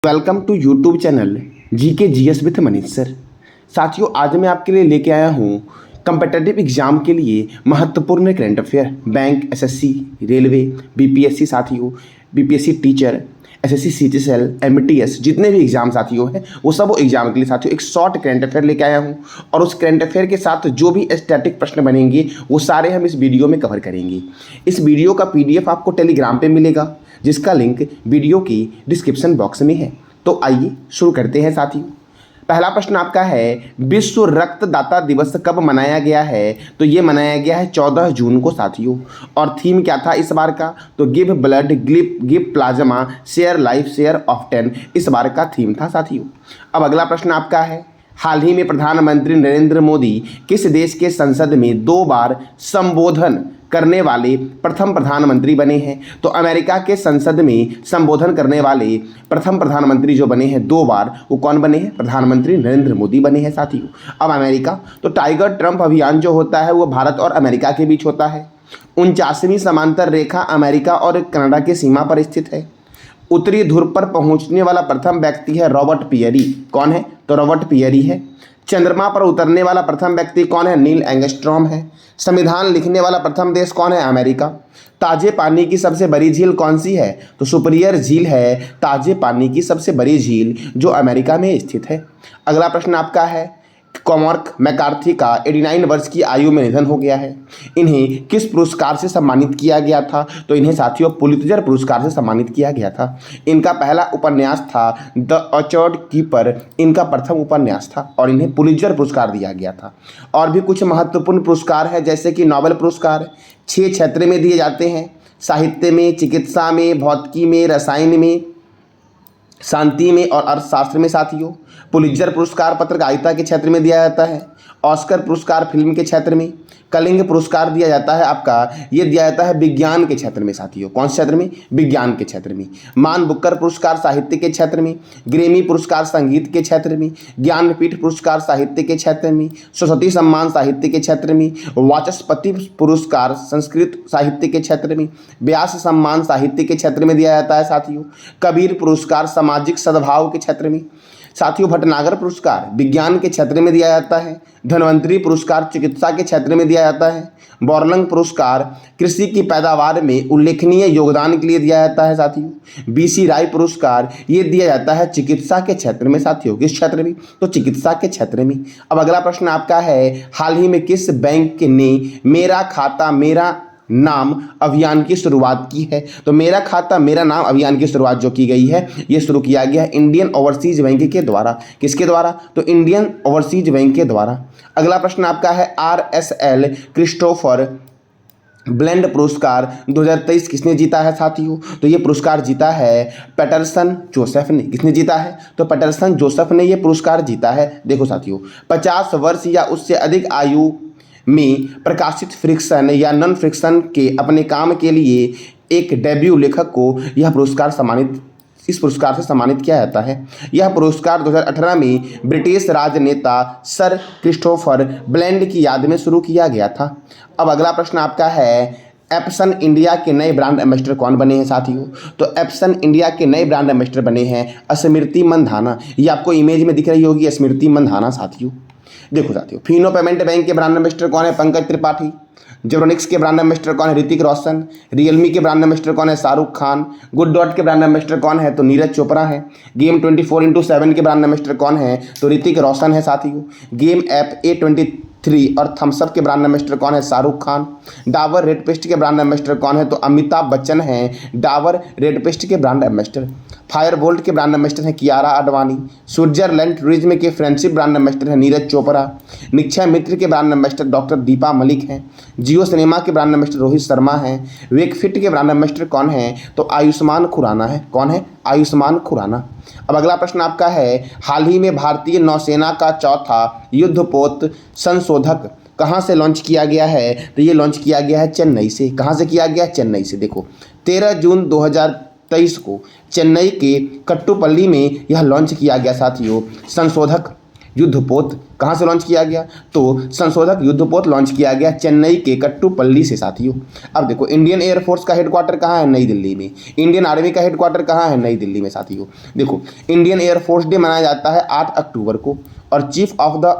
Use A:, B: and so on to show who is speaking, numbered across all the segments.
A: Welcome to YouTube channel GK GS with Manish sir. साथियों, आज मैं आपके लिए लेके आया हूँ कम्पिटिटिव एग्जाम के लिए महत्वपूर्ण current affair, bank, SSC, railway, BPSC साथियों, BPSC teacher, SSC CGL, MTS, जितने भी एग्जाम साथियों हैं वो सब एग्जाम के लिए साथियों एक शॉर्ट करंट अफेयर लेके आया हूँ। और उस करंट अफेयर के साथ जो भी स्टैटिक प्रश्न बनेंगे वो सारे हम इस वीडियो में कवर करेंगे। इस वीडियो का पीडीएफ आपको टेलीग्राम पे मिलेगा, जिसका लिंक वीडियो की डिस्क्रिप्शन बॉक्स में है। तो आइए शुरू करते हैं साथियों। पहला प्रश्न आपका है, विश्व रक्तदाता दिवस कब मनाया गया है? तो ये मनाया गया है 14 जून को साथियों। और थीम क्या था इस बार का? तो give blood, give plasma, share life, share of 10 इस बार का थीम था साथियों। अब अगला प्रश्न आपका है, हाल ही में प्रधानमंत्री नरेंद्र मोदी किस देश के संसद में 2 बार संबोधन करने वाले प्रथम प्रधानमंत्री बने हैं? तो अमेरिका के संसद में संबोधन करने वाले प्रथम प्रधानमंत्री जो बने हैं 2 बार, वो कौन बने हैं? प्रधानमंत्री नरेंद्र मोदी बने हैं साथियों। अब अमेरिका, तो टाइगर ट्रंप अभियान जो होता है वो भारत और अमेरिका के बीच होता है। 49वीं समांतर रेखा अमेरिका और कनाडा की सीमा पर स्थित है। उत्तरी ध्रुव पर पहुंचने वाला प्रथम व्यक्ति है रॉबर्ट पियरी। कौन है? तो रॉबर्ट पियरी है। चंद्रमा पर उतरने वाला प्रथम व्यक्ति कौन है? नील एंगस्ट्रॉम है। संविधान लिखने वाला प्रथम देश कौन है? अमेरिका। ताजे पानी की सबसे बड़ी झील कौन सी है? तो सुपीरियर झील है ताजे पानी की सबसे बड़ी झील, जो अमेरिका में स्थित है। अगला प्रश्न आपका है, कॉर्मैक मैकार्थी का 89 वर्ष की आयु में निधन हो गया है। इन्हें किस पुरस्कार से सम्मानित किया गया था? तो इन्हें साथियों पुलित्जर पुरस्कार से सम्मानित किया गया था। इनका पहला उपन्यास था द ऑर्चर्ड कीपर, इनका प्रथम उपन्यास था और इन्हें पुलित्जर पुरस्कार दिया गया था। और भी कुछ महत्वपूर्ण पुरस्कार है, जैसे कि नोबेल पुरस्कार 6 क्षेत्र में दिए जाते हैं, साहित्य में, चिकित्सा में, भौतिकी में, रसायन में, शांति में और अर्थशास्त्र में साथियों। पुलित्जर पुरस्कार पत्रकारिता के क्षेत्र में दिया जाता है। ऑस्कर पुरस्कार फिल्म के क्षेत्र में। कलिंग पुरस्कार दिया जाता है आपका, ये दिया जाता है विज्ञान के क्षेत्र में साथियों। कौन से क्षेत्र में? विज्ञान के क्षेत्र में। मान बुकर पुरस्कार साहित्य के क्षेत्र में। ग्रेमी पुरस्कार संगीत के क्षेत्र में। ज्ञानपीठ पुरस्कार साहित्य के क्षेत्र में। सरस्वती सम्मान साहित्य के क्षेत्र में। वाचस्पति पुरस्कार संस्कृत साहित्य के क्षेत्र में। व्यास सम्मान साहित्य के क्षेत्र में दिया जाता है साथियों। कबीर पुरस्कार सामाजिक सद्भाव के क्षेत्र में साथियों। भटनागर पुरस्कार विज्ञान के क्षेत्र में दिया जाता है। धन्वंतरी पुरस्कार चिकित्सा के क्षेत्र में दिया जाता है। बोरलंग पुरस्कार कृषि की पैदावार में उल्लेखनीय योगदान के लिए दिया जाता है साथियों। बीसी राय पुरस्कार ये दिया जाता है चिकित्सा के क्षेत्र में साथियों। किस क्षेत्र में? तो चिकित्सा के क्षेत्र में। अब अगला प्रश्न आपका है, हाल ही में किस बैंक ने मेरा खाता मेरा नाम अभियान की शुरुआत की है? तो मेरा खाता मेरा नाम अभियान की शुरुआत जो की गई है, ये शुरू किया गया है इंडियन ओवरसीज बैंक के द्वारा। किसके द्वारा? तो इंडियन ओवरसीज बैंक के द्वारा। अगला प्रश्न आपका है, आरएसएल क्रिस्टोफर ब्लेंड पुरस्कार 2023 किसने जीता है साथियों? तो ये पुरस्कार जीता है पैटरसन जोसेफ ने। किसने जीता है? तो पैटरसन जोसेफ ने ये पुरस्कार जीता है। देखो साथियों, 50 वर्ष या उससे अधिक आयु में प्रकाशित फ्रिक्शन या नॉन फ्रिक्शन के अपने काम के लिए एक डेब्यू लेखक को इस पुरस्कार से सम्मानित किया जाता है। यह पुरस्कार 2018 में ब्रिटिश राजनेता सर क्रिस्टोफर ब्लेंड की याद में शुरू किया गया था। अब अगला प्रश्न आपका है, एप्सन इंडिया के नए ब्रांड एम्बेसडर कौन बने हैं साथियों? तो एप्सन इंडिया के नए ब्रांड एम्बेसडर बने हैं स्मृति मंधाना। ये आपको इमेज में दिख रही होगी स्मृति मंधाना साथियों। देखो साथियों, फिनो पेमेंट बैंक के ब्रांड एम्बेसडर कौन है? पंकज त्रिपाठी। जेब्रोनिक्स के ब्रांड एम्बेसडर कौन है? ऋतिक रोशन। रियलमी के ब्रांड एम्बेसडर कौन है? शाहरुख खान। गुड डॉट के ब्रांड एम्बेसडर कौन है? तो नीरज चोपड़ा है। गेम 24x7 के ब्रांड एम्बेसडर कौन है? तो ऋतिक रोशन है साथियों। गेम ऐप A23 और थम्सअप के ब्रांड एम्बेसडर कौन है? शाहरुख खान। डाबर रेड पेस्ट के ब्रांड एम्बेसडर कौन है? तो अमिताभ बच्चन हैं डाबर रेड पेस्ट के ब्रांड एम्बेसडर। फायरबोल्ट के ब्रांड एम्बेसडर हैं कियारा आडवाणी। स्विट्जरलैंड टूरिज्म के फ्रेंडशिप ब्रांड एम्बेसडर हैं नीरज चोपड़ा। निक्षय मित्र के brand ambassador doctor Deepa Malik हैं। जियो सिनेमा के ब्रांड एम्बेसडर रोहित शर्मा हैं। वेकफिट के ब्रांड एम्बेसडर कौन है? तो आयुष्मान खुराना है। कौन है? आयुष्मान खुराना। अब अगला प्रश्न आपका है, हाल ही में भारतीय नौसेना का चौथा युद्धपोत संशोधक कहाँ से लॉन्च किया गया है? तो ये लॉन्च किया गया है चेन्नई से। कहाँ से किया गया? चेन्नई से। देखो 13 जून 2023 को चेन्नई के कट्टुपल्ली में यह लॉन्च किया गया साथियों संशोधक युद्धपोत कहाँ से लॉन्च किया गया? तो संशोधक युद्धपोत लॉन्च किया गया चेन्नई के कट्टुपल्ली से साथियों। अब देखो, इंडियन एयरफोर्स का हेडक्वार्टर कहाँ है? नई दिल्ली में। इंडियन आर्मी का हेडक्वार्टर कहाँ है? नई दिल्ली में साथियों। देखो, इंडियन एयरफोर्स डे मनाया जाता है 8 अक्टूबर को, और chief of the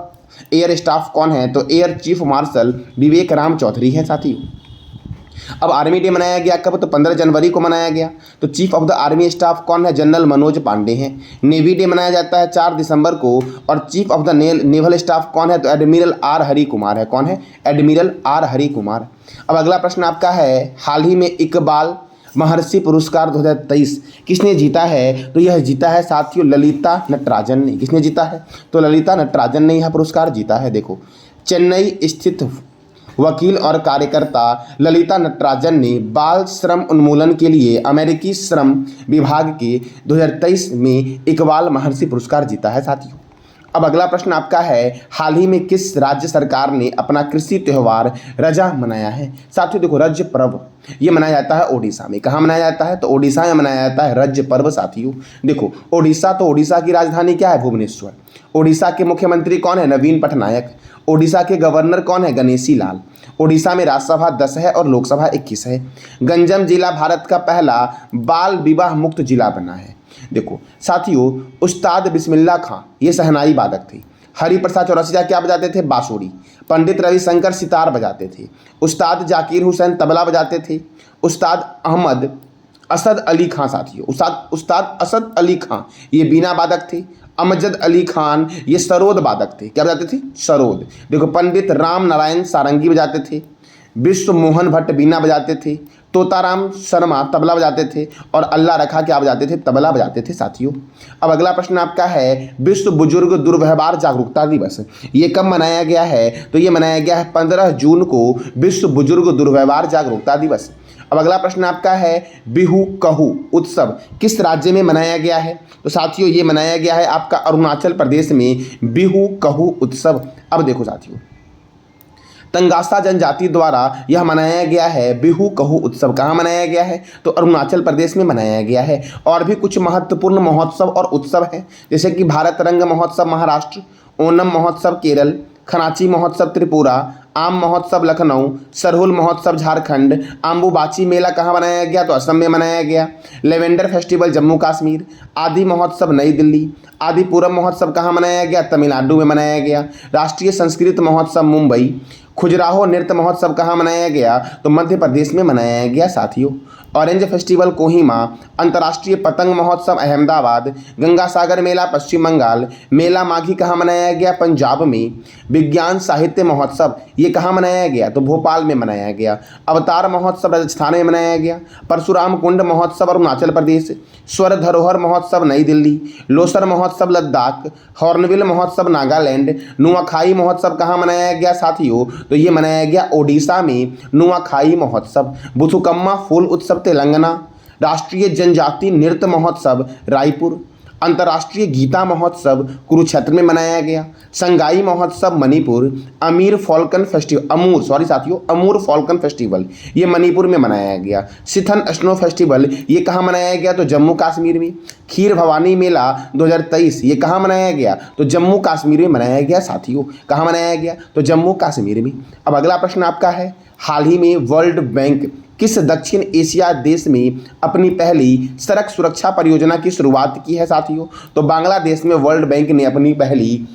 A: air staff कौन है? तो एयर चीफ मार्शल विवेक राम चौधरी हैं साथियों। अब आर्मी डे मनाया गया कब? तो 15 जनवरी को मनाया गया। तो chief of the army staff कौन है? जनरल मनोज पांडे हैं। नेवी डे मनाया जाता है 4 दिसंबर को, और chief of the naval staff कौन है? तो एडमिरल आर हरि कुमार है। कौन है? Admiral R Hari Kumar. अब अगला प्रश्न आपका है, हाल ही में इकबाल महर्षि पुरस्कार 2023 किसने जीता है? तो यह जीता है साथियों ललिता नटराजन ने। किसने जीता है? तो ललिता नटराजन ने यह पुरस्कार जीता है। देखो, चेन्नई स्थित वकील और कार्यकर्ता ललिता नटराजन ने बाल श्रम उन्मूलन के लिए अमेरिकी श्रम विभाग के 2023 में इकबाल महर्षि पुरस्कार जीता है साथियों। अब अगला प्रश्न आपका है, हाल ही में किस राज्य सरकार ने अपना कृषि त्यौहार रजा मनाया है? साथियों देखो, रज पर्व ये मनाया जाता है ओडिशा में। कहाँ मनाया जाता है? तो ओडिशा में मनाया जाता है रज पर्व साथियों। देखो, ओडिशा, तो ओडिशा की राजधानी क्या है? भुवनेश्वर। ओडिशा के मुख्यमंत्री कौन है? नवीन पटनायक। ओडिशा के गवर्नर कौन है? गणेशी लाल। ओडिशा में राज्यसभा 10 है और लोकसभा 21 है। गंजम जिला भारत का पहला बाल विवाह मुक्त जिला बना है। देखो साथियों, उस्ताद बिस्मिल्लाह खां ये शहनाई वादक थे। हरिप्रसाद चौरसिया क्या बजाते थे? बांसुरी। पंडित रविशंकर सितार बजाते थे। उस्ताद जाकिर हुसैन तबला बजाते थे। उस्ताद अहमद असद अली खां साथियों, उस्ताद असद अली खां ये बीना वादक थे। अमजद अली खान ये सरोद वादक थे। क्या बजाते थे? सरोद। देखो, पंडित राम नारायण सारंगी बजाते थे। विश्व मोहन भट्ट बीना बजाते थे। तोताराम शर्मा तबला बजाते थे। और अल्लाह रखा क्या बजाते थे? तबला बजाते थे साथियों। अब अगला प्रश्न आपका है, विश्व बुजुर्ग दुर्व्यवहार जागरूकता दिवस ये कब मनाया गया है? तो ये मनाया गया है 15 जून को, विश्व बुजुर्ग दुर्व्यवहार जागरूकता दिवस। अब अगला प्रश्न आपका है, बिहू कहू उत्सव किस राज्य में मनाया गया है? तो साथियों ये मनाया गया है आपका अरुणाचल प्रदेश में बिहू कहू उत्सव। अब देखो साथियों, तंगासा जनजाति द्वारा यह मनाया गया है बिहू कहू उत्सव। कहाँ मनाया गया है? तो अरुणाचल प्रदेश में मनाया गया है। और भी कुछ महत्वपूर्ण महोत्सव और उत्सव हैं, जैसे कि भारत रंग महोत्सव महाराष्ट्र, ओणम महोत्सव केरल, खनाची महोत्सव त्रिपुरा, आम महोत्सव लखनऊ, सरहुल महोत्सव झारखंड। आम्बुबाची मेला कहाँ मनाया गया? तो असम में मनाया गया। Lavender festival Jammu Kashmir. आदि महोत्सव नई दिल्ली। आदिपुरम महोत्सव कहाँ मनाया गया? तमिलनाडु में मनाया गया। राष्ट्रीय संस्कृत महोत्सव मुंबई। खुजराहो नृत्य महोत्सव कहाँ मनाया गया? तो मध्य प्रदेश में मनाया गया साथियों। Orange festival Kohima. अंतर्राष्ट्रीय पतंग महोत्सव अहमदाबाद। गंगा सागर मेला पश्चिम बंगाल। मेला माघी कहाँ मनाया गया? पंजाब में। विज्ञान साहित्य महोत्सव ये कहाँ मनाया गया? तो भोपाल में मनाया गया। अवतार महोत्सव राजस्थान में मनाया गया। परशुराम कुंड महोत्सव अरुणाचल प्रदेश। स्वर धरोहर महोत्सव नई दिल्ली। लोसर महोत्सव लद्दाख। हॉर्नबिल महोत्सव नागालैंड। नुआखाई महोत्सव कहाँ मनाया गया साथियों? तो ये मनाया गया ओडिशा में नुआखाई महोत्सव। बुथुकम्मा फूल उत्सव तेलंगाना। राष्ट्रीय जनजाति नृत्य महोत्सव रायपुर। अंतर्राष्ट्रीय गीता महोत्सव कुरुक्षेत्र में मनाया गया। संगाई महोत्सव मणिपुर। अमूर फॉल्कन फेस्टिवल ये मणिपुर में मनाया गया। सिथन स्नो फेस्टिवल ये कहाँ मनाया गया? तो जम्मू कश्मीर में। खीर भवानी मेला 2023 ये कहाँ मनाया गया? तो जम्मू कश्मीर में मनाया गया साथियों। कहाँ मनाया गया? तो जम्मू कश्मीर में। अब अगला प्रश्न आपका है, हाल ही में वर्ल्ड बैंक किस दक्षिण एशिया देश में अपनी पहली सड़क सुरक्षा परियोजना की शुरुआत की है साथियों? तो बांग्लादेश में वर्ल्ड बैंक ने अपनी पहली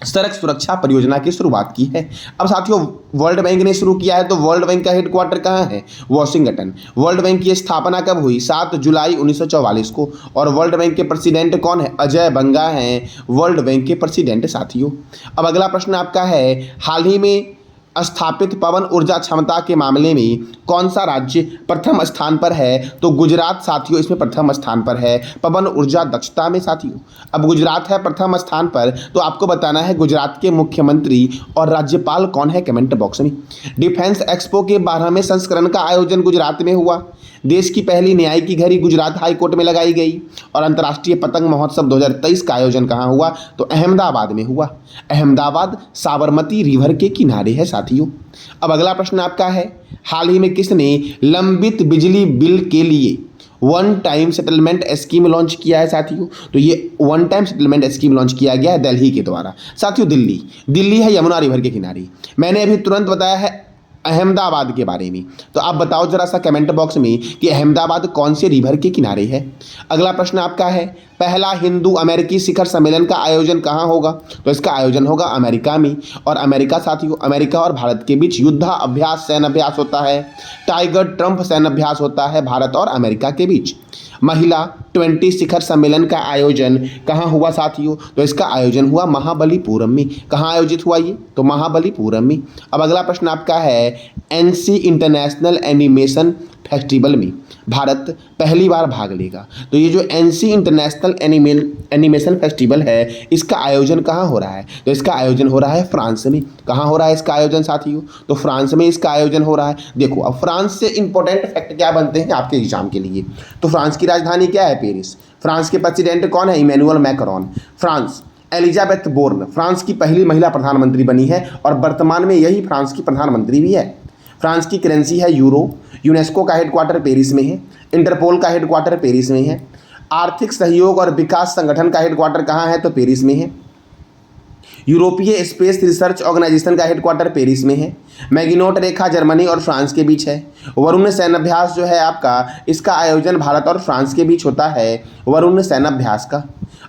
A: सड़क सुरक्षा परियोजना की शुरुआत की है। अब साथियों, वर्ल्ड बैंक ने शुरू किया है तो वर्ल्ड बैंक का हेडक्वार्टर कहाँ है? वॉशिंगटन। वर्ल्ड बैंक की स्थापना कब हुई? 7 जुलाई 1944 को। और वर्ल्ड बैंक के प्रेसिडेंट कौन है? अजय बंगा हैं वर्ल्ड बैंक के प्रेसिडेंट साथियों। अब अगला प्रश्न आपका है, हाल ही में स्थापित पवन ऊर्जा क्षमता के मामले में कौन सा राज्य प्रथम स्थान पर है? तो गुजरात साथियों इसमें प्रथम स्थान पर है पवन ऊर्जा दक्षता में साथियों। अब गुजरात है प्रथम स्थान पर, तो आपको बताना है गुजरात के मुख्यमंत्री और राज्यपाल कौन है, कमेंट बॉक्स में। डिफेंस एक्सपो के 12वें संस्करण का आयोजन गुजरात में हुआ। देश की पहली न्यायिक घड़ी गुजरात हाईकोर्ट में लगाई गई। और अंतर्राष्ट्रीय पतंग महोत्सव 2023 का आयोजन कहाँ हुआ? तो अहमदाबाद में हुआ। अहमदाबाद साबरमती रिवर के किनारे है साथियों। अब अगला प्रश्न आपका है, हाल ही में किसने लंबित बिजली बिल के लिए one time settlement scheme launch किया है साथियों। तो ये one time settlement scheme launch किया गया है दिल्ली के द्वारा। साथियों दिल्ली है यमुना रिवर के किनारे। मैंने अभी तुरंत बताया है अहमदाबाद के बारे में। तो आप बताओ जरा सा कमेंट बॉक्स में कि अहमदाबाद कौन से रिवर के किनारे है। अगला प्रश्न आपका है, पहला हिंदू अमेरिकी शिखर सम्मेलन का आयोजन कहाँ होगा? तो इसका आयोजन होगा अमेरिका में। और अमेरिका साथियों, अमेरिका और भारत के बीच युद्धाभ्यास सैन्य अभ्यास होता है। टाइगर ट्रंप सैन्य अभ्यास होता है भारत और अमेरिका के बीच। महिला 20 शिखर सम्मेलन का आयोजन कहाँ हुआ साथियों? तो इसका आयोजन हुआ महाबलीपुरम में। कहाँ आयोजित हुआ ये? तो महाबलीपुरम में। अब अगला प्रश्न आपका है, एनसी इंटरनेशनल एनिमेशन फेस्टिवल में भारत पहली बार भाग लेगा। तो ये जो एनसी इंटरनेशनल एनिमेशन फेस्टिवल है, इसका आयोजन कहाँ हो रहा है? तो इसका आयोजन हो रहा है फ्रांस में। कहाँ हो रहा है इसका आयोजन साथियों? तो फ्रांस में इसका आयोजन हो रहा है। देखो अब फ्रांस से इंपॉर्टेंट फैक्ट क्या बनते हैं आपके एग्जाम के लिए। तो फ्रांस की राजधानी क्या है? पेरिस। फ्रांस के प्रेसिडेंट कौन है? Emmanuel Macron. France Elisabeth Borne France की पहली महिला प्रधानमंत्री बनी है और वर्तमान में यही फ्रांस की प्रधानमंत्री भी है। फ्रांस की करेंसी है यूरो। यूनेस्को का हेडक्वार्टर पेरिस में है। इंटरपोल का हेडक्वार्टर पेरिस में है। आर्थिक सहयोग और विकास संगठन का हेडक्वार्टर कहाँ है? तो पेरिस में है। यूरोपीय स्पेस रिसर्च ऑर्गेनाइजेशन का हेडक्वार्टर पेरिस में है। मैगिनोट रेखा जर्मनी और फ्रांस के बीच है। वरुण सैन्याभ्यास जो है आपका, इसका आयोजन भारत और फ्रांस के बीच होता है, वरुण सैन्याभ्यास का।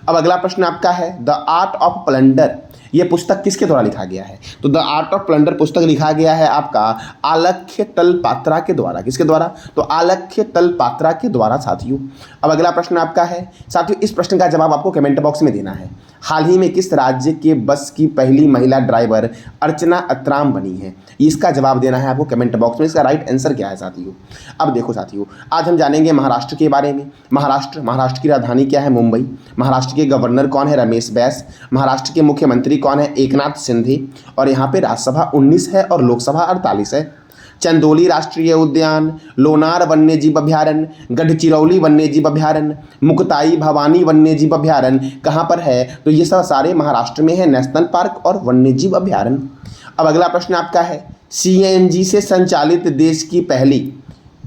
A: अब अगला प्रश्न आपका है, द आर्ट ऑफ प्लंडर ये पुस्तक किसके द्वारा लिखा गया है? तो द आर्ट ऑफ प्लंडर पुस्तक लिखा गया है आपका आलक्ष्य तलपात्रा के द्वारा। किसके द्वारा? तो आलक्ष्य तलपात्रा के द्वारा साथियों। अब अगला प्रश्न आपका है साथियों, इस प्रश्न का जवाब आपको कमेंट बॉक्स में देना है। हाल ही में किस राज्य के बस की पहली महिला ड्राइवर अर्चना अत्राम बनी है? इसका जवाब देना है आपको कमेंट बॉक्स में। इसका राइट आंसर क्या है साथियों? अब देखो साथियों, आज हम जानेंगे महाराष्ट्र के बारे में। महाराष्ट्र की राजधानी क्या है? मुंबई। महाराष्ट्र के गवर्नर कौन है? रमेश बैस। महाराष्ट्र के मुख्यमंत्री कौन है? एकनाथ शिंदे। और यहाँ पे राज्यसभा 19 है और लोकसभा 48 है। चंदोली राष्ट्रीय उद्यान, लोनार वन्यजीव अभ्यारण्य, गढ़चिरौली वन्यजीव अभ्यारण्य, मुक्ताई भवानी वन्यजीव अभ्यारण्य कहाँ पर है? तो ये सब सारे महाराष्ट्र में है, नेशनल पार्क और वन्यजीव अभ्यारण्य। अब अगला प्रश्न आपका है, सीएनजी से संचालित देश की पहली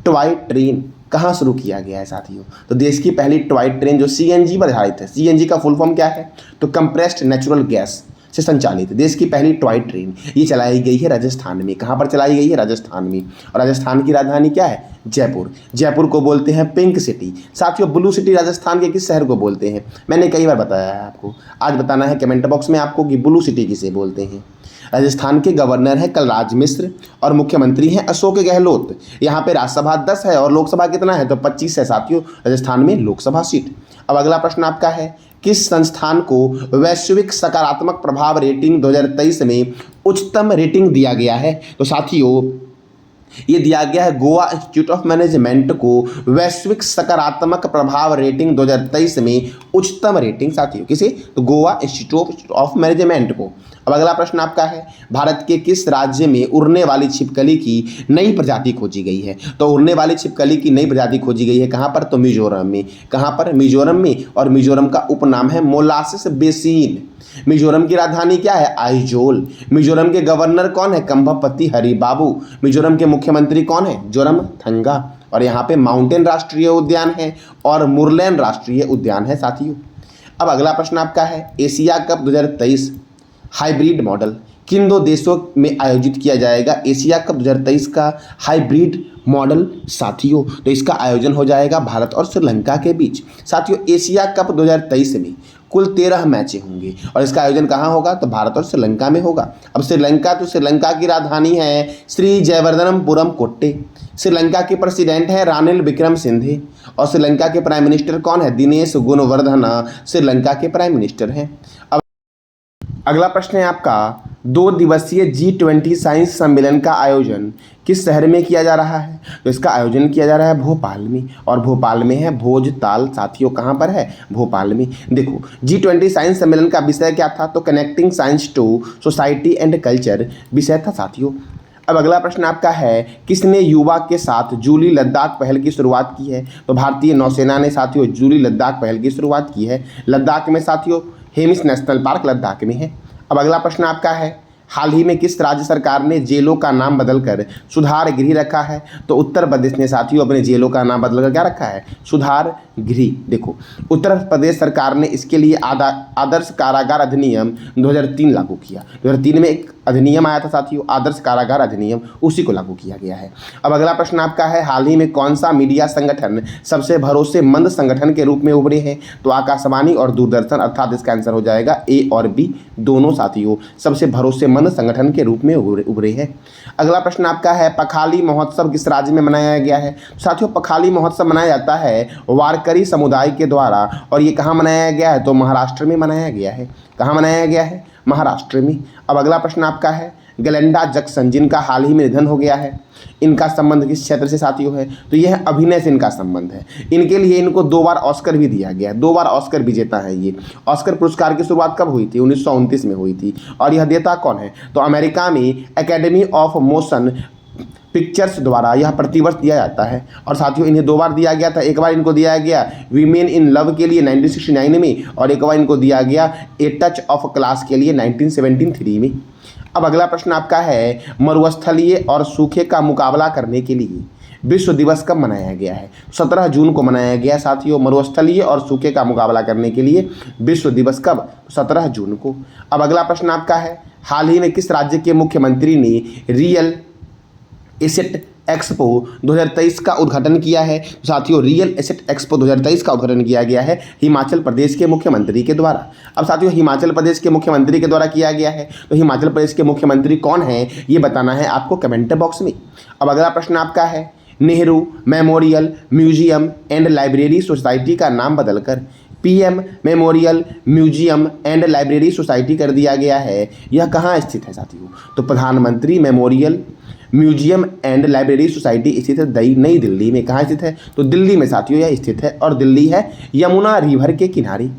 A: टॉय ट्रेन कहाँ शुरू किया गया है साथियों? तो देश की पहली टॉय ट्रेन जो सीएनजी पर आधारित है। सीएनजी का फुल फॉर्म क्या है? तो कंप्रेस्ड नेचुरल गैस से संचालित देश की पहली टॉय ट्रेन ये चलाई गई है राजस्थान में। कहाँ पर चलाई गई है? राजस्थान में। और राजस्थान की राजधानी क्या है? जयपुर। जयपुर को बोलते हैं पिंक सिटी। साथियों ब्लू सिटी राजस्थान के किस शहर को बोलते हैं? मैंने कई बार बताया है आपको, आज बताना है कमेंट बॉक्स में आपको कि ब्लू सिटी किसे बोलते हैं। राजस्थान के गवर्नर हैं कलराज मिश्र और मुख्यमंत्री हैं अशोक गहलोत। यहाँ पे राज्यसभा 10 है और लोकसभा कितना है? तो 25 है साथियों राजस्थान में लोकसभा सीट। अब अगला प्रश्न आपका है, किस संस्थान को वैश्विक सकारात्मक प्रभाव रेटिंग 2023 में उच्चतम रेटिंग दिया गया है? तो साथियों ये दिया गया है गोवा इंस्टीट्यूट ऑफ मैनेजमेंट को वैश्विक सकारात्मक प्रभाव रेटिंग 2023 में उच्चतम रेटिंग साथियों। किसे? तो गोवा इंस्टीट्यूट ऑफ मैनेजमेंट को। अब अगला प्रश्न आपका है, भारत के किस राज्य में उड़ने वाली छिपकली की नई प्रजाति खोजी गई है? तो उड़ने वाली छिपकली की नई प्रजाति खोजी गई है कहाँ पर? तो मिजोरम में। कहाँ पर? मिजोरम में। और मिजोरम का उपनाम है मोलासिस बेसिन। मिजोरम की राजधानी क्या है? आइजोल। मिजोरम के गवर्नर कौन है? कंभपति हरिबाबू। मिजोरम के मुख्यमंत्री कौन है? जोरमथंगा। और यहाँ पे माउंटेन राष्ट्रीय उद्यान है और मुरलेन राष्ट्रीय उद्यान है साथियों। अब अगला प्रश्न आपका है, एशिया कप 2023 हाइब्रिड मॉडल किन दो देशों में आयोजित किया जाएगा? एशिया कप 2023 का हाइब्रिड मॉडल साथियों, तो इसका आयोजन हो जाएगा भारत और श्रीलंका के बीच। साथियों एशिया कप 2023 में कुल 13 मैचें होंगे और इसका आयोजन कहाँ होगा? तो भारत और श्रीलंका में होगा। अब श्रीलंका, तो श्रीलंका की राजधानी है श्री जयवर्धनपुरम कोट्टे। श्रीलंका के प्रेसिडेंट हैं रानिल विक्रमसिंघे और श्रीलंका के प्राइम मिनिस्टर कौन है? दिनेश गुणवर्धना श्रीलंका के प्राइम मिनिस्टर हैं। अब अगला प्रश्न है आपका, 2 दिवसीय G20 साइंस सम्मेलन का आयोजन किस शहर में किया जा रहा है? तो इसका आयोजन किया जा रहा है भोपाल में। और भोपाल में है भोजताल साथियों। कहाँ पर है? भोपाल में। देखो G20 साइंस सम्मेलन का विषय क्या था? तो connecting science to society and culture विषय था साथियों। अब अगला प्रश्न आपका है, किसने युवा के साथ जूली लद्दाख पहल की शुरुआत की है? तो भारतीय नौसेना ने साथियों जूली लद्दाख पहल की शुरुआत की है। लद्दाख में साथियों हेमिस नेशनल पार्क लद्दाख में है। अब अगला प्रश्न आपका है, हाल ही में किस राज्य सरकार ने जेलों का नाम बदलकर सुधार गृह रखा है? तो उत्तर प्रदेश ने साथियों अपने जेलों का नाम बदलकर क्या रखा है? सुधार गृह। देखो, उत्तर प्रदेश सरकार ने इसके लिए आदर्श कारागार अधिनियम 2003 लागू किया। 2003 में एक अधिनियम आया था साथियों, आदर्श कारागार अधिनियम, उसी को लागू किया गया है। अब अगला प्रश्न आपका है, हाल ही में कौन सा मीडिया संगठन सबसे भरोसेमंद संगठन के रूप में उभरे हैं? तो आकाशवाणी और दूरदर्शन, अर्थात इसका आंसर हो जाएगा ए और बी दोनों साथियों सबसे भरोसेमंद संगठन के रूप में उभरे हैं। अगला प्रश्न आपका है, पखाली महोत्सव किस राज्य में मनाया गया है? साथियों, पखाली महोत्सव मनाया जाता है वारकरी समुदाय के द्वारा, और ये कहाँ मनाया गया है? तो महाराष्ट्र में मनाया गया है। कहाँ मनाया गया है? महाराष्ट्र में। अब अगला प्रश्न आपका है, ग्लेंडा जैक्सन जिनका हाल ही में निधन हो गया है, इनका संबंध किस क्षेत्र से साथियों है? तो यह अभिनय से इनका संबंध है। इनके लिए इनको 2 बार ऑस्कर भी दिया गया है, 2 बार ऑस्कर विजेता है ये। ऑस्कर पुरस्कार की शुरुआत कब हुई थी? 1929 में हुई थी। और यह देता कौन है? तो अमेरिका में एकेडमी ऑफ मोशन पिक्चर्स द्वारा यह प्रतिवर्ष दिया जाता है। और साथियों, इन्हें 2 बार दिया गया था। एक बार इनको दिया गया वीमेन इन लव के लिए 1969 में, और एक बार इनको दिया गया ए टच ऑफ क्लास के लिए 1973 में। अब अगला प्रश्न आपका है, मरुस्थलीय और सूखे का मुकाबला करने के लिए विश्व दिवस कब मनाया गया है? 17 जून को मनाया गया साथियों। मरुस्थलीय और सूखे का मुकाबला करने के लिए विश्व दिवस कब? 17 जून को। अब अगला प्रश्न आपका है, हाल ही में किस राज्य के मुख्यमंत्री ने रियल एसेट एक्सपो 2023 का उद्घाटन किया है? साथियों, रियल एसेट एक्सपो 2023 का उद्घाटन किया गया है हिमाचल प्रदेश के मुख्यमंत्री के द्वारा। अब साथियों, हिमाचल प्रदेश के मुख्यमंत्री के द्वारा किया गया है, तो हिमाचल प्रदेश के मुख्यमंत्री कौन है ये बताना है आपको कमेंट बॉक्स में। अब अगला प्रश्न आपका है, Nehru memorial museum and library society का नाम बदलकर PM memorial museum and library society कर दिया गया है। यह कहाँ स्थित है साथियों? तो प्रधानमंत्री memorial museum and library society स्थित है नई दिल्ली में। कहाँ स्थित है? तो दिल्ली में साथियों यह स्थित है, और दिल्ली है यमुना रिवर के किनारे।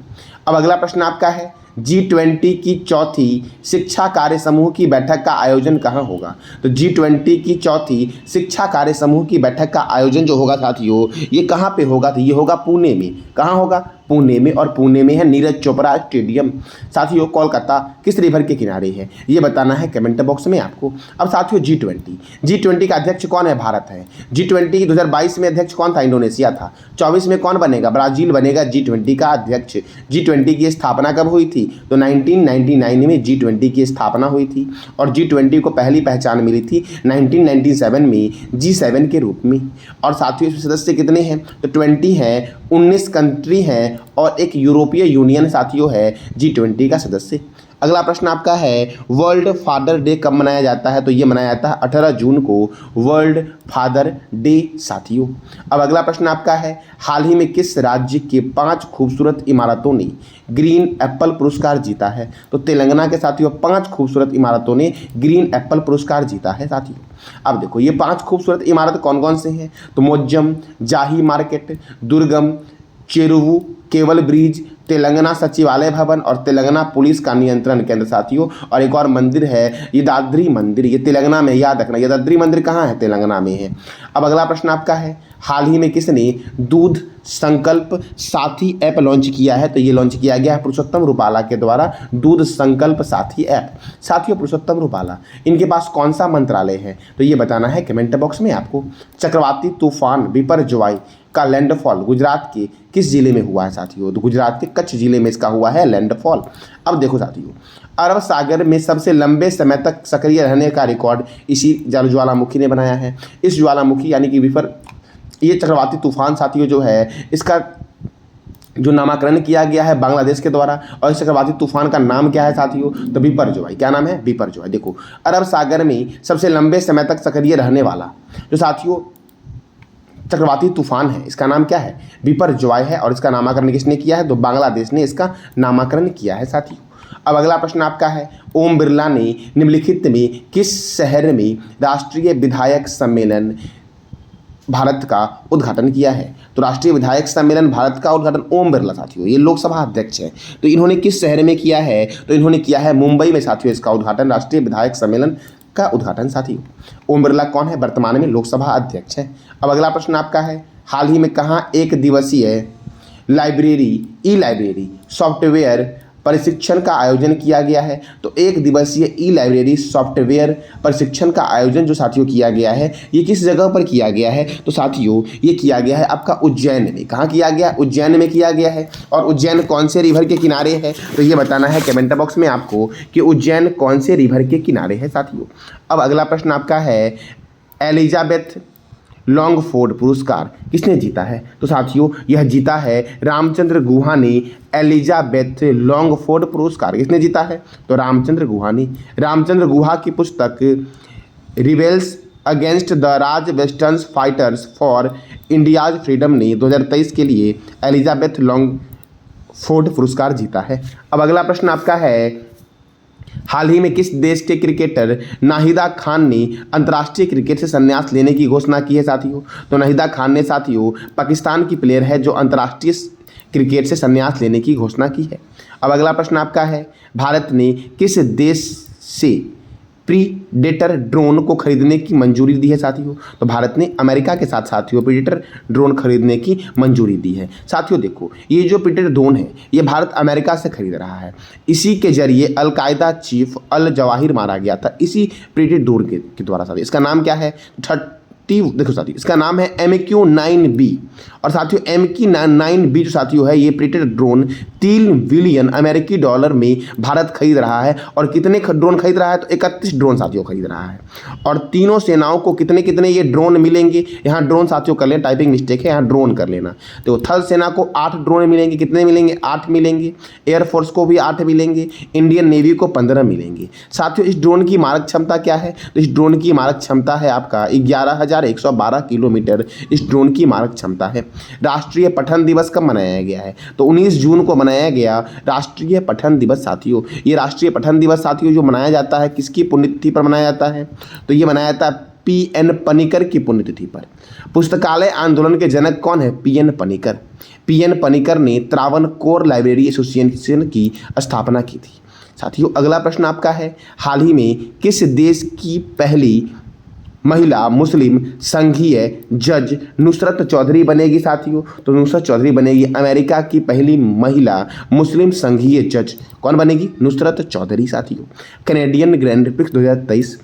A: अब अगला प्रश्न आपका है, G20 की चौथी शिक्षा कार्य समूह की बैठक का आयोजन कहाँ होगा? तो G20 की चौथी शिक्षा कार्य समूह की बैठक का आयोजन जो होगा साथियों, ये कहाँ पे होगा? तो ये होगा पुणे में। कहाँ होगा? पुणे में। और पुणे में है नीरज चोपड़ा स्टेडियम। साथियों, कोलकाता किस रिवर के किनारे है ये बताना है कमेंट बॉक्स में आपको। अब साथियों, G20 का अध्यक्ष कौन है? भारत है। G20 2022 में अध्यक्ष कौन था? इंडोनेशिया था। 24 में कौन बनेगा? ब्राजील बनेगा G20 का अध्यक्ष। G20 की स्थापना कब हुई थी? तो 1999 में G20 की स्थापना हुई थी, और G20 को पहली पहचान मिली थी 1997 में G7 के रूप में। और साथियों, इसमें सदस्य कितने हैं? तो 20 हैं, 19 कंट्री हैं, और एक यूरोपीय यूनियन साथियों है G20 का सदस्य। अगला प्रश्न आपका है, वर्ल्ड फादर डे कब मनाया जाता है? तो ये मनाया जाता है 18 जून को, वर्ल्ड फादर डे साथियों। अब अगला प्रश्न आपका है, हाल ही में किस राज्य के 5 खूबसूरत इमारतों ने ग्रीन एप्पल पुरस्कार जीता है? तो तेलंगाना के साथियों 5 खूबसूरत इमारतों ने ग्रीन एप्पल पुरस्कार जीता है साथियों। अब देखो, ये 5 खूबसूरत इमारत कौन कौन से हैं? तो मोज्जम, जाही मार्केट, दुर्गम, चेरुवु केबल ब्रिज, तेलंगाना सचिवालय भवन और तेलंगाना पुलिस का नियंत्रण केंद्र साथियों। और एक और मंदिर है यदाद्री मंदिर, ये तेलंगाना में, याद रखना यदाद्री मंदिर कहाँ है? तेलंगाना में है। अब अगला प्रश्न आपका है, हाल ही में किसने दूध संकल्प साथी ऐप लॉन्च किया है? तो ये लॉन्च किया गया है पुरुषोत्तम रूपाला के द्वारा, दूध संकल्प साथी ऐप। साथियों, पुरुषोत्तम रूपाला, इनके पास कौन सा मंत्रालय है? तो ये बताना है कमेंट बॉक्स में आपको। चक्रवाती तूफान बिपरजॉय का लैंडफॉल गुजरात के किस जिले में हुआ है साथियों? तो गुजरात के कच्छ जिले में इसका हुआ है लैंडफॉल। अब देखो साथियों, अरब सागर में सबसे लंबे समय तक सक्रिय रहने का रिकॉर्ड इसी ज्वालामुखी ने बनाया है। इस ज्वालामुखी यानी कि ये चक्रवाती तूफान साथियों जो है, इसका जो नामकरण किया गया है बांग्लादेश के द्वारा। और इस चक्रवाती तूफान का नाम क्या है साथियों? तो बिपरजॉय। क्या नाम है? बिपरजॉय। देखो, अरब सागर में सबसे लंबे समय तक सक्रिय रहने वाला जो साथियों चक्रवाती तूफान है, इसका नाम क्या है? बिपरजॉय है। और इसका नामकरण किसने किया है? तो बांग्लादेश ने इसका नामकरण किया है साथियों। अब अगला प्रश्न आपका है, ओम बिरला ने निम्नलिखित में किस शहर में राष्ट्रीय विधायक सम्मेलन भारत का उद्घाटन किया है? तो राष्ट्रीय विधायक सम्मेलन भारत का उद्घाटन ओम बिरला साथियों, ये लोकसभा अध्यक्ष हैं, तो इन्होंने किस शहर में किया है? तो इन्होंने किया है मुंबई में साथियों इसका उद्घाटन, राष्ट्रीय विधायक सम्मेलन का उद्घाटन साथियों। ओम बिरला कौन है? वर्तमान में लोकसभा अध्यक्ष है। अब अगला प्रश्न आपका है, हाल ही में कहाँ 1 दिवसीय लाइब्रेरी ई लाइब्रेरी सॉफ्टवेयर प्रशिक्षण का आयोजन किया गया है? तो एक दिवसीय ई लाइब्रेरी सॉफ्टवेयर प्रशिक्षण का आयोजन जो साथियों किया गया है, ये किस जगह पर किया गया है? तो साथियों ये किया गया है आपका उज्जैन में। कहाँ किया गया? उज्जैन में किया गया है। और उज्जैन कौन से रिवर के किनारे है? तो ये बताना है कमेंट बॉक्स में आपको कि उज्जैन कौन से रिवर के किनारे है साथियों। अब अगला प्रश्न आपका है, एलिजाबेथ लॉन्गफोर्ड पुरस्कार किसने जीता है? तो साथियों यह जीता है रामचंद्र गुहा ने। एलिजाबेथ लॉन्गफोर्ड पुरस्कार किसने जीता है? तो रामचंद्र गुहा ने। रामचंद्र गुहा की पुस्तक rebels against the Raj western fighters for India's freedom ने 2023 के लिए एलिजाबेथ लॉन्गफोर्ड पुरस्कार जीता है। अब अगला प्रश्न आपका है, हाल ही में किस देश के क्रिकेटर नाहिदा खान ने अंतर्राष्ट्रीय क्रिकेट से संन्यास लेने की घोषणा की है साथियों? तो नाहिदा खान ने साथियों पाकिस्तान की प्लेयर है जो अंतर्राष्ट्रीय क्रिकेट से संन्यास लेने की घोषणा की है। अब अगला प्रश्न आपका है, भारत ने किस देश से प्रीडेटर ड्रोन को खरीदने की मंजूरी दी है साथियों? तो भारत ने अमेरिका के साथ साथियों प्रीडेटर ड्रोन खरीदने की मंजूरी दी है। साथियों देखो, ये जो प्रीडेटर ड्रोन है ये भारत अमेरिका से खरीद रहा है। इसी के जरिए अलकायदा चीफ अल जवाहिर मारा गया था, इसी प्रीडेटर ड्रोन के द्वारा साथियों। इसका नाम क्या है? देखो साथियों, इसका नाम है MQ-9B। और साथियों MQ-9B जो साथियों है ये प्रीडेटर ड्रोन 3 बिलियन अमेरिकी डॉलर में भारत खरीद रहा है। और कितने ड्रोन खरीद रहा है? तो 31 ड्रोन साथियों खरीद रहा है। और तीनों सेनाओं को कितने कितने ये ड्रोन मिलेंगे? यहाँ ड्रोन साथियों कर लें, टाइपिंग मिस्टेक है, यहाँ ड्रोन कर लेना। तो थल सेना को 8 ड्रोन मिलेंगे। कितने मिलेंगे? 8 मिलेंगे। एयरफोर्स को भी 8 मिलेंगे। इंडियन नेवी को 15 मिलेंगे। साथियों इस ड्रोन की मारक क्षमता क्या है? तो इस ड्रोन की मारक क्षमता है आपका 11,112 किलोमीटर इस ड्रोन की मारक क्षमता है। राष्ट्रीय पठन दिवस कब मनाया गया है? तो 19 जून को मनाया गया राष्ट्रीय पठन दिवस साथियों। ये राष्ट्रीय पठन दिवस साथियों जो मनाया जाता है किसकी पुण्यतिथि पर मनाया जाता है? तो ये मनाया जाता है PN पनिकर की पुण्यतिथि पर। पुस्तकालय आंदोलन के जनक कौन है? PN पनिकर। PN पनिकर ने त्रावणकोर लाइब्रेरी एसोसिएशन की स्थापना की थी साथियों। अगला प्रश्न आपका है, हाल ही में किस देश की पहली महिला मुस्लिम संघीय जज नुसरत चौधरी बनेगी साथियों? तो नुसरत चौधरी बनेगी अमेरिका की पहली महिला मुस्लिम संघीय जज। कौन बनेगी? नुसरत चौधरी साथियों। कैनेडियन ग्रैंड प्रिक्स 2023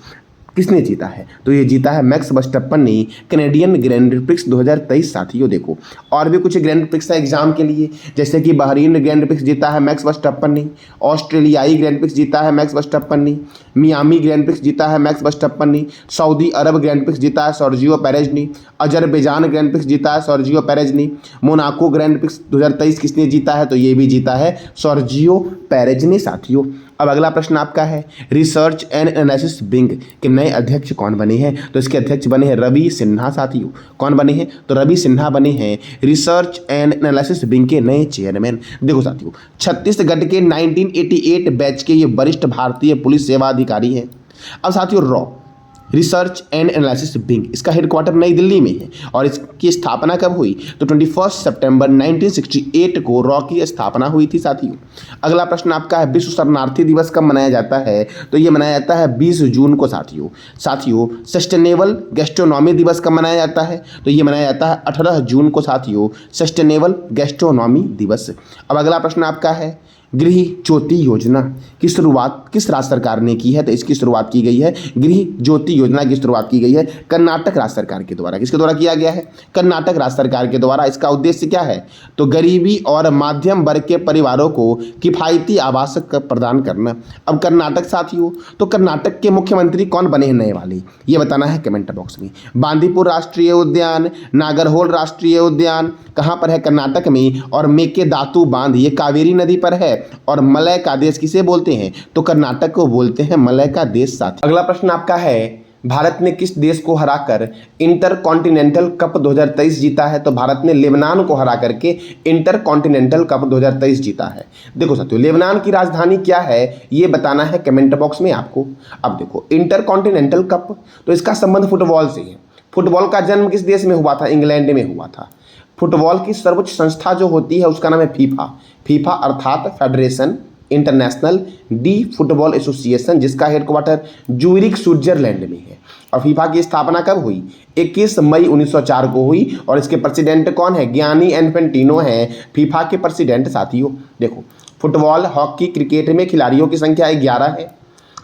A: किसने जीता है? तो ये जीता है मैक्स वर्स्टैपन ने कैनेडियन ग्रैंड प्रिक्स 2023 साथियों। देखो और भी कुछ ग्रैंड प्रिक्स है एग्जाम के लिए, जैसे कि बहरीन ग्रैंड प्रिक्स जीता है मैक्स वर्स्टैपन ने, ऑस्ट्रेलियाई ग्रैंड प्रिक्स जीता है मैक्स वर्स्टैपन ने, मियामी ग्रैंड प्रिक्स जीता है मैक्स वर्स्टैपन ने, सऊदी अरब ग्रैंड प्रिक्स जीता है सर्जियो पेरेज ने, अजरबैजान ग्रैंड प्रिक्स जीता है सर्जियो पेरेज ने, मोनाको ग्रैंड प्रिक्स 2023 किसने जीता है? तो ये भी जीता है सर्जियो पेरेज ने साथियों। अब अगला प्रश्न आपका है, रिसर्च एंड एनालिसिस विंग के नए अध्यक्ष कौन बने हैं? तो इसके अध्यक्ष बने हैं रवि सिन्हा साथियों। कौन बने हैं? तो रवि सिन्हा बने हैं रिसर्च एंड एनालिसिस विंग के नए चेयरमैन। देखो साथियों छत्तीसगढ़ के 1988 बैच के ये वरिष्ठ भारतीय पुलिस सेवा अधिकारी हैं। अब साथियों raw research and analysis wing इसका हेडक्वार्टर नई दिल्ली में है। और इसकी स्थापना कब हुई? तो 21 सितंबर 1968 को रॉ की स्थापना हुई थी साथियों। अगला प्रश्न आपका है, विश्व शरणार्थी दिवस कब मनाया जाता है? तो ये मनाया जाता है 20 जून को साथियों। साथियों सस्टेनेबल गैस्ट्रोनॉमी दिवस कब मनाया जाता है? तो ये मनाया जाता है 18 जून को साथियों, सस्टेनेबल गैस्ट्रोनॉमी दिवस। अब अगला प्रश्न आपका है, गृह ज्योति योजना की शुरुआत किस राज्य सरकार ने की है? तो इसकी शुरुआत की गई है, गृह ज्योति योजना की शुरुआत की गई है कर्नाटक राज्य सरकार के द्वारा। किसके द्वारा किया गया है? कर्नाटक राज्य सरकार के द्वारा। इसका उद्देश्य क्या है? तो गरीबी और मध्यम वर्ग के परिवारों को किफ़ायती आवास प्रदान करना। अब कर्नाटक साथियों, तो कर्नाटक के मुख्यमंत्री कौन बने हैं नए वाले? ये बताना है कमेंट बॉक्स में। बांदीपुर राष्ट्रीय उद्यान, नागरहोल राष्ट्रीय उद्यान कहाँ पर है? कर्नाटक में। और मेकेदातु बांध ये कावेरी नदी पर है। और मलय का देश किसे बोलते हैं? तो कर्नाटक को बोलते हैं मलय का देश साथी। अगला प्रश्न आपका है, भारत ने किस देश को हराकर इंटरकॉन्टिनेंटल कप 2023 जीता है? तो भारत ने लेबनान को हरा करके इंटरकॉन्टिनेंटल कप 2023 जीता है। देखो साथियों लेबनान की राजधानी क्या है ये बताना है कमेंट बॉक्स में आपको। अब देखो इंटरकॉन्टिनेंटल कप तो इसका संबंध फुटबॉल से है। फुटबॉल का जन्म किस देश में हुआ था? इंग्लैंड में हुआ था। फुटबॉल की सर्वोच्च संस्था जो होती है उसका नाम है फीफा। फीफा अर्थात federation international D football association, जिसका हेडक्वार्टर जूरिक स्विट्जरलैंड में है। और फीफा की स्थापना कब हुई? 21 मई 1904 को हुई। और इसके प्रेसिडेंट कौन है? गियानी इन्फेंटिनो है फीफा के प्रेसिडेंट। साथियों देखो, फुटबॉल, हॉकी, क्रिकेट में खिलाड़ियों की संख्या 11 है।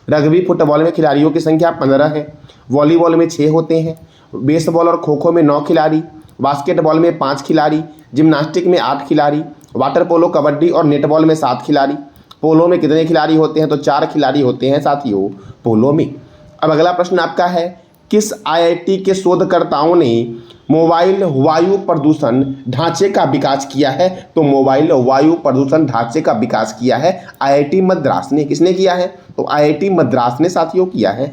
A: रग्बी फुटबॉल में खिलाड़ियों की संख्या 15 है। वॉलीबॉल में 6 होते हैं। बेसबॉल और खो खो में 9 खिलाड़ी। बास्केटबॉल में 5 खिलाड़ी। जिम्नास्टिक में 8 खिलाड़ी। वाटर पोलो, कबड्डी और नेटबॉल में 7 खिलाड़ी। पोलो में कितने खिलाड़ी होते हैं? तो 4 खिलाड़ी होते हैं साथियों पोलो में। अब अगला प्रश्न आपका है, किस आईआईटी के शोधकर्ताओं ने मोबाइल वायु प्रदूषण ढांचे का विकास किया है? तो मोबाइल वायु प्रदूषण ढांचे का विकास किया है आईआईटी मद्रास ने। किसने किया है? तो आईआईटी मद्रास ने साथियों किया है।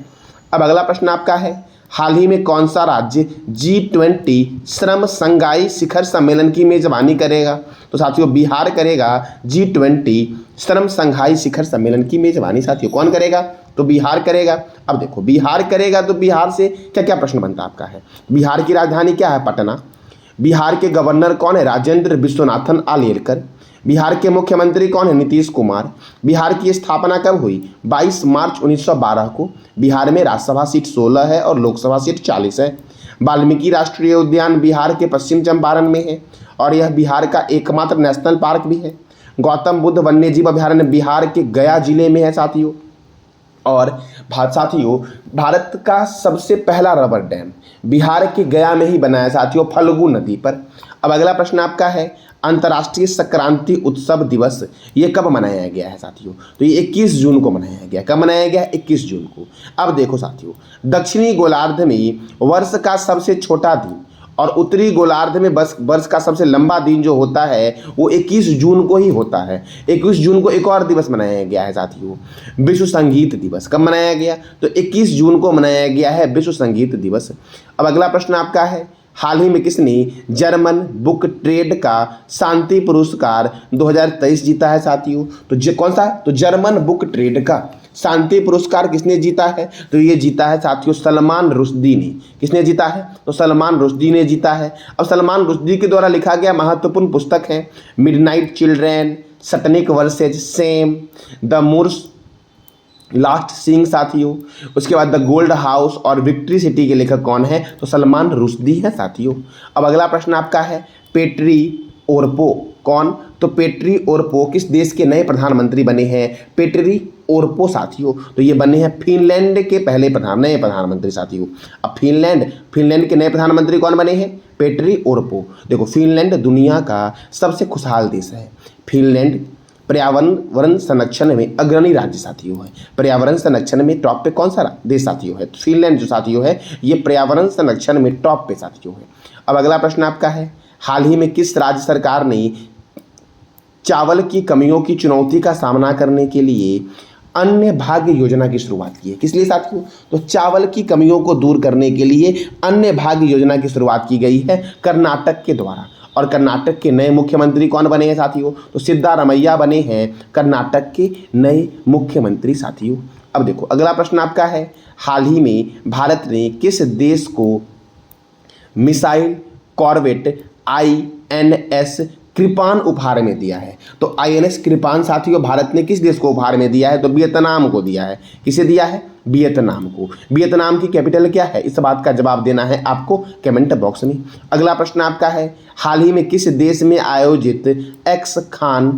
A: अब अगला प्रश्न आपका है, हाल ही में कौन सा राज्य G20 श्रम संघाई शिखर सम्मेलन की मेजबानी करेगा? तो साथियों बिहार करेगा G20 श्रम संघाई शिखर सम्मेलन की मेजबानी। साथियों कौन करेगा? तो बिहार करेगा। अब देखो, बिहार करेगा तो बिहार से क्या क्या प्रश्न बनता आपका है? बिहार की राजधानी क्या है? पटना। बिहार के गवर्नर कौन है? राजेंद्र विश्वनाथन आलेरकर। बिहार के मुख्यमंत्री कौन है? नीतीश कुमार। बिहार की स्थापना कब हुई? 22 मार्च 1912 को। बिहार में राज्यसभा सीट 16 है और लोकसभा सीट 40 है। वाल्मीकि राष्ट्रीय उद्यान बिहार के पश्चिम चंपारण में है और यह बिहार का एकमात्र नेशनल पार्क भी है। गौतम बुद्ध वन्यजीव अभयारण्य बिहार के गया जिले में है साथियों। और साथियों, भारत का सबसे पहला रबर डैम बिहार के गया में ही बना है साथियों, फल्गु नदी पर। अब अगला प्रश्न आपका है, अंतर्राष्ट्रीय संक्रांति उत्सव दिवस ये कब मनाया गया है साथियों? तो ये 21 जून को मनाया गया। कब मनाया गया? 21 जून को। अब देखो साथियों, दक्षिणी गोलार्ध में वर्ष का सबसे छोटा दिन और उत्तरी गोलार्ध में वर्ष का सबसे लंबा दिन जो होता है वो 21 जून को ही होता है। 21 जून को एक और दिवस मनाया गया है साथियों, विश्व संगीत दिवस। कब मनाया गया? तो 21 जून को मनाया गया है विश्व संगीत दिवस। अब अगला प्रश्न आपका है, हाल ही में किसने जर्मन बुक ट्रेड का शांति पुरस्कार 2023 जीता है साथियों? तो कौन सा? तो जर्मन बुक ट्रेड का शांति पुरस्कार किसने जीता है? तो ये जीता है साथियों सलमान रुश्दी ने। किसने जीता है? तो सलमान रुश्दी ने जीता है। अब सलमान रुश्दी के द्वारा लिखा गया महत्वपूर्ण पुस्तक है midnight children, satanic verses shame, the moor's last सिंग साथियों। उसके बाद द गोल्ड हाउस और विक्ट्री सिटी के लेखक कौन है? तो सलमान रुश्दी है साथियों। अब अगला प्रश्न आपका है, पेट्री ओरपो कौन? तो पेट्री ओरपो किस देश के नए प्रधानमंत्री बने हैं? पेट्री ओरपो साथियों, तो ये बने हैं फिनलैंड के पहले नए प्रधानमंत्री साथियों। अब फिनलैंड के नए प्रधानमंत्री कौन बने हैं? पेट्री ओरपो। देखो, फिनलैंड दुनिया का सबसे खुशहाल देश है। फिनलैंड पर्यावरण संरक्षण में अग्रणी राज्य साथियों है। पर्यावरण संरक्षण में टॉप पे कौन सा देश साथियों है? फिनलैंड जो साथियों है ये पर्यावरण संरक्षण में टॉप पे साथियों है। अब अगला प्रश्न आपका है, हाल ही में किस राज्य सरकार ने चावल की कमियों की चुनौती का सामना करने के लिए अन्य भाग्य योजना की शुरुआत की है? किस लिए साथियों? तो चावल की कमियों को दूर करने के लिए अन्य भाग्य योजना की शुरुआत की गई है कर्नाटक के द्वारा। और कर्नाटक के नए मुख्यमंत्री कौन बने हैं साथियों? तो सिद्धारमैया बने हैं कर्नाटक के नए मुख्यमंत्री साथियों। अब देखो, अगला प्रश्न आपका है, हाल ही में भारत ने किस देश को मिसाइल कॉर्वेट INS कृपान उपहार में दिया है? तो INS कृपान साथियों भारत ने किस देश को उपहार में दिया है? तो वियतनाम को दिया है। किसे दिया है? वियतनाम को। वियतनाम की कैपिटल क्या है? इस बात का जवाब देना है आपको कमेंट बॉक्स में। अगला प्रश्न आपका है, हाल ही में किस देश में आयोजित एक्स खान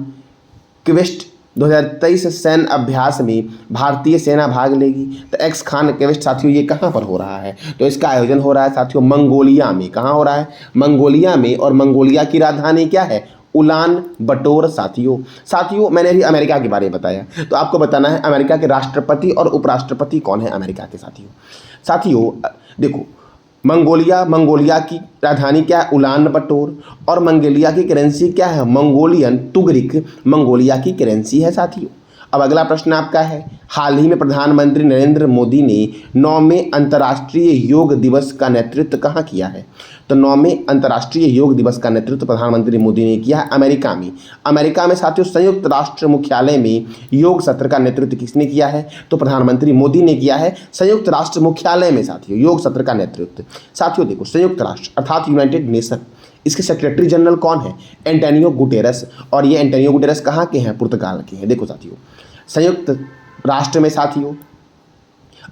A: क्वेस्ट 2023 सैन्य अभ्यास में भारतीय सेना भाग लेगी? तो एक्स खान क्वेस्ट साथियों ये कहाँ पर हो रहा है? तो इसका आयोजन हो रहा है साथियों मंगोलिया में। कहाँ हो रहा है? मंगोलिया में। और मंगोलिया की राजधानी क्या है? उलान बटोर साथियों मैंने अभी अमेरिका के बारे में बताया, तो आपको बताना है अमेरिका के राष्ट्रपति और उपराष्ट्रपति कौन है अमेरिका के साथियों देखो, मंगोलिया की राजधानी क्या है? उलान बटोर। और मंगोलिया की करेंसी क्या है? मंगोलियन टुगरिक मंगोलिया की करेंसी है साथियों। अब अगला प्रश्न आपका है, हाल ही में प्रधानमंत्री नरेंद्र मोदी ने 9वें अंतर्राष्ट्रीय योग दिवस का नेतृत्व कहाँ किया है? तो 9वें अंतर्राष्ट्रीय योग दिवस का नेतृत्व प्रधानमंत्री मोदी ने किया है अमेरिका में साथियों संयुक्त राष्ट्र मुख्यालय में योग सत्र का नेतृत्व किसने किया है? तो प्रधानमंत्री मोदी ने किया है संयुक्त राष्ट्र मुख्यालय में साथियों योग सत्र का नेतृत्व। साथियों देखो, संयुक्त राष्ट्र अर्थात यूनाइटेड नेशन इसके सेक्रेटरी जनरल कौन है? Antonio Guterres. और ये एंटोनियो गुटेरस कहाँ के हैं? पुर्तगाल के हैं। देखो साथियों, संयुक्त राष्ट्र में साथियों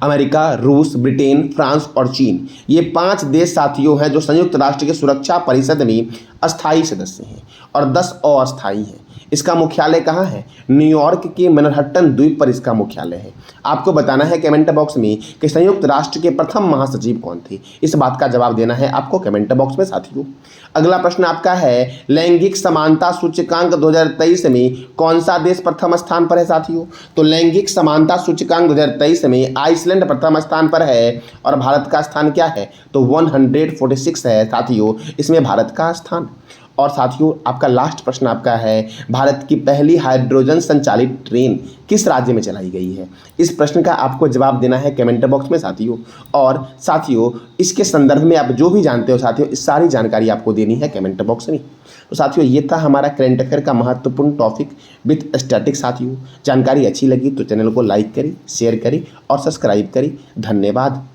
A: अमेरिका, रूस, ब्रिटेन, फ्रांस और चीन, ये 5 देश साथियों हैं जो संयुक्त राष्ट्र के सुरक्षा परिषद में अस्थायी सदस्य हैं और 10 अस्थायी हैं। इसका मुख्यालय कहाँ है? न्यूयॉर्क के मैनहट्टन द्वीप पर इसका मुख्यालय है। आपको बताना है कमेंट बॉक्स में कि संयुक्त राष्ट्र के प्रथम महासचिव कौन थे। इस बात का जवाब देना है आपको कमेंट बॉक्स में साथियों। अगला प्रश्न आपका है, लैंगिक समानता सूचकांक 2023 में कौन सा देश प्रथम स्थान पर है साथियों? तो लैंगिक समानता सूचकांक 2023 में आइसलैंड प्रथम स्थान पर है और भारत का स्थान क्या है? तो 146 है साथियों, इसमें भारत का स्थान। और साथियों आपका लास्ट प्रश्न आपका है, भारत की पहली हाइड्रोजन संचालित ट्रेन किस राज्य में चलाई गई है? इस प्रश्न का आपको जवाब देना है कमेंट बॉक्स में साथियों। और साथियों इसके संदर्भ में आप जो भी जानते हो साथियों, इस सारी जानकारी आपको देनी है कमेंट बॉक्स में। तो साथियों ये था हमारा करंट अफेयर का महत्वपूर्ण टॉपिक विथ स्टैटिक्स साथियों। जानकारी अच्छी लगी तो चैनल को लाइक करें, शेयर करें और सब्सक्राइब करें। धन्यवाद।